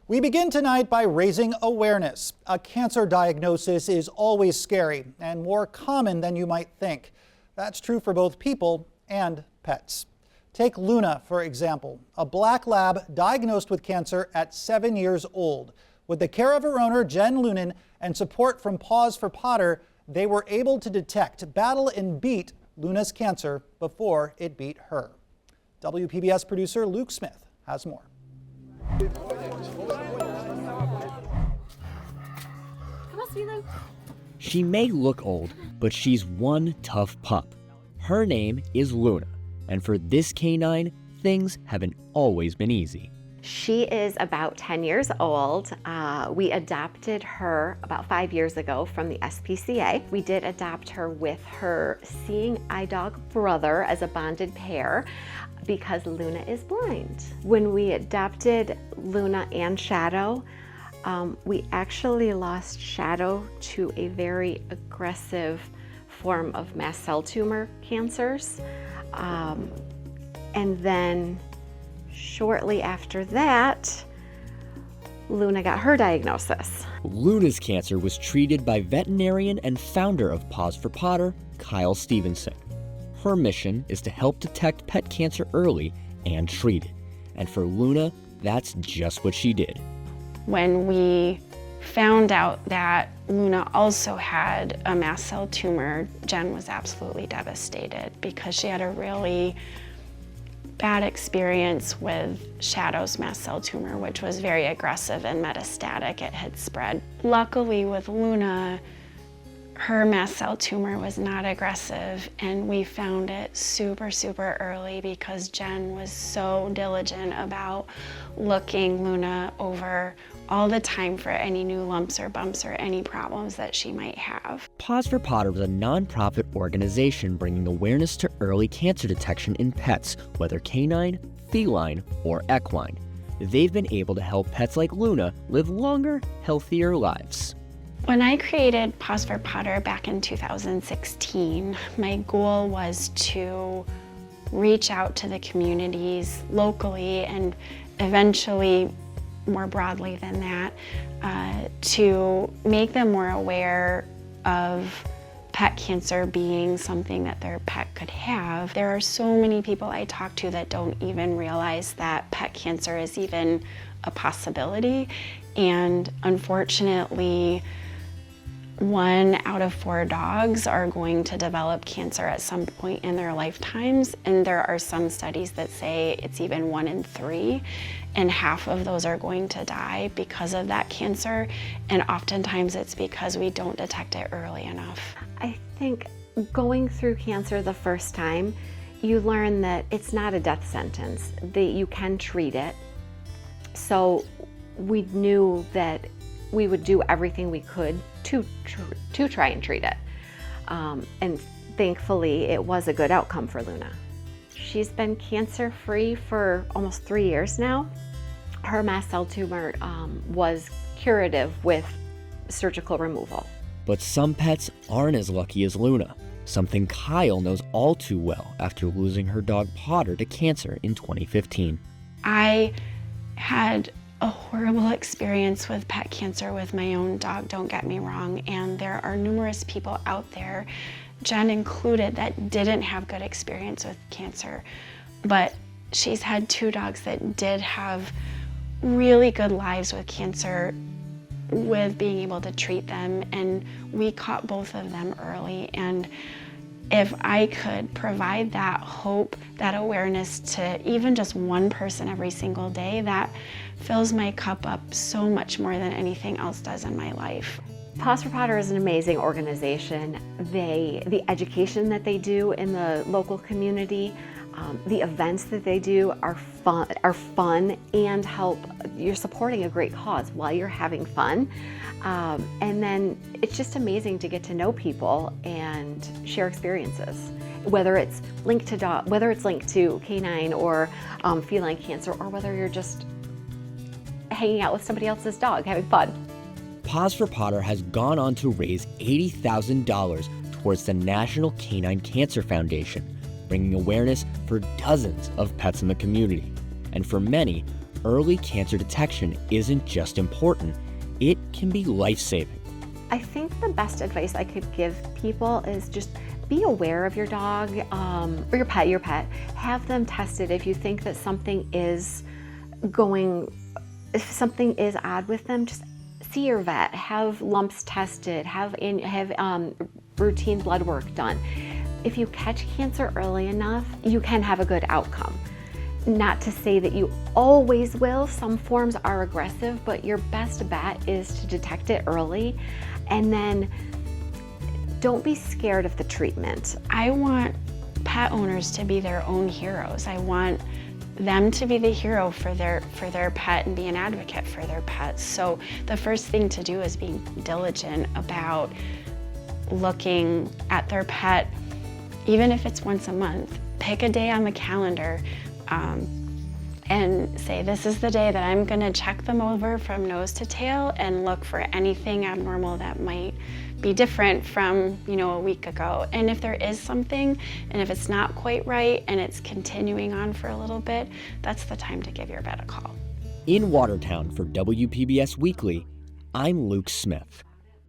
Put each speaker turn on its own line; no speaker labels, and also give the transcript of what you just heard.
We begin tonight by raising awareness. A cancer diagnosis is always scary and more common than you might think. That's true for both people and pets. Take Luna, for example, a black lab diagnosed with cancer at 7 years old. With the care of her owner, Jen Lunin, and support from Paws for Potter, they were able to detect, battle, and beat Luna's cancer before it beat her. WPBS producer Luke Smith has more.
She may look old, but she's one tough pup. Her name is Luna, and for this canine, things haven't always been easy.
She is about 10 years old. We adopted her about 5 years ago from the SPCA. We did adopt her with her seeing eye dog brother as a bonded pair because Luna is blind. When we adopted Luna and Shadow, we actually lost Shadow to a very aggressive form of mast cell tumor cancers. And then shortly after that, Luna got her diagnosis.
Luna's cancer was treated by veterinarian and founder of Paws for Potter, Kyle Stevenson. Her mission is to help detect pet cancer early and treat it. And for Luna, that's just what she did.
When we found out that Luna also had a mast cell tumor, Jen was absolutely devastated because she had a really bad experience with Shadow's mast cell tumor, which was very aggressive and metastatic. It had spread. Luckily with Luna, her mast cell tumor was not aggressive, and we found it super early because Jen was so diligent about looking Luna over all the time for any new lumps or bumps or any problems that she might have.
Paws for Potter is a nonprofit organization bringing awareness to early cancer detection in pets, whether canine, feline, or equine. They've been able to help pets like Luna live longer, healthier lives.
When I created Paws for Potter back in 2016, my goal was to reach out to the communities locally and eventually more broadly than that, to make them more aware of pet cancer being something that their pet could have. There are so many people I talk to that don't even realize that pet cancer is even a possibility, and unfortunately, 1 out of 4 dogs are going to develop cancer at some point in their lifetimes, and there are some studies that say it's even 1 in 3, and half of those are going to die because of that cancer, and oftentimes it's because we don't detect it early enough.
I think going through cancer the first time, you learn that it's not a death sentence, that you can treat it. So we knew that we would do everything we could to try and treat it. And thankfully, it was a good outcome for Luna. She's been cancer-free for almost 3 years now. Her mast cell tumor was curative with surgical removal.
But some pets aren't as lucky as Luna, something Kyle knows all too well after losing her dog Potter to cancer in 2015.
I had a horrible experience with pet cancer with my own dog, don't get me wrong, and there are numerous people out there, Jen included, that didn't have good experience with cancer, but she's had 2 dogs that did have really good lives with cancer with being able to treat them, and we caught both of them early. And if I could provide that hope, that awareness to even just one person every single day, that fills my cup up so much more than anything else does in my life.
Paws for Potter is an amazing organization. The education that they do in the local community, the events that they do are fun and help. You're supporting a great cause while you're having fun. And then it's just amazing to get to know people and share experiences. Whether it's linked to dog, whether it's linked to canine or feline cancer, or whether you're just hanging out with somebody else's dog, having fun.
Paws for Potter has gone on to raise $80,000 towards the National Canine Cancer Foundation, bringing awareness for dozens of pets in the community. And for many, early cancer detection isn't just important, it can be life-saving.
I think the best advice I could give people is just be aware of your dog or your pet. Have them tested if you think that something is if something is odd with them. Just see your vet. Have lumps tested. Have routine blood work done. If you catch cancer early enough, you can have a good outcome. Not to say that you always will. Some forms are aggressive, but your best bet is to detect it early. And then don't be scared of the treatment.
I want pet owners to be their own heroes. I want them to be the hero for their pet and be an advocate for their pets. So the first thing to do is be diligent about looking at their pet, even if it's once a month. Pick a day on the calendar and say, this is the day that I'm gonna check them over from nose to tail and look for anything abnormal that might be different from, a week ago. And if there is something, and if it's not quite right and it's continuing on for a little bit, that's the time to give your vet a call.
In Watertown for WPBS Weekly, I'm Luke Smith.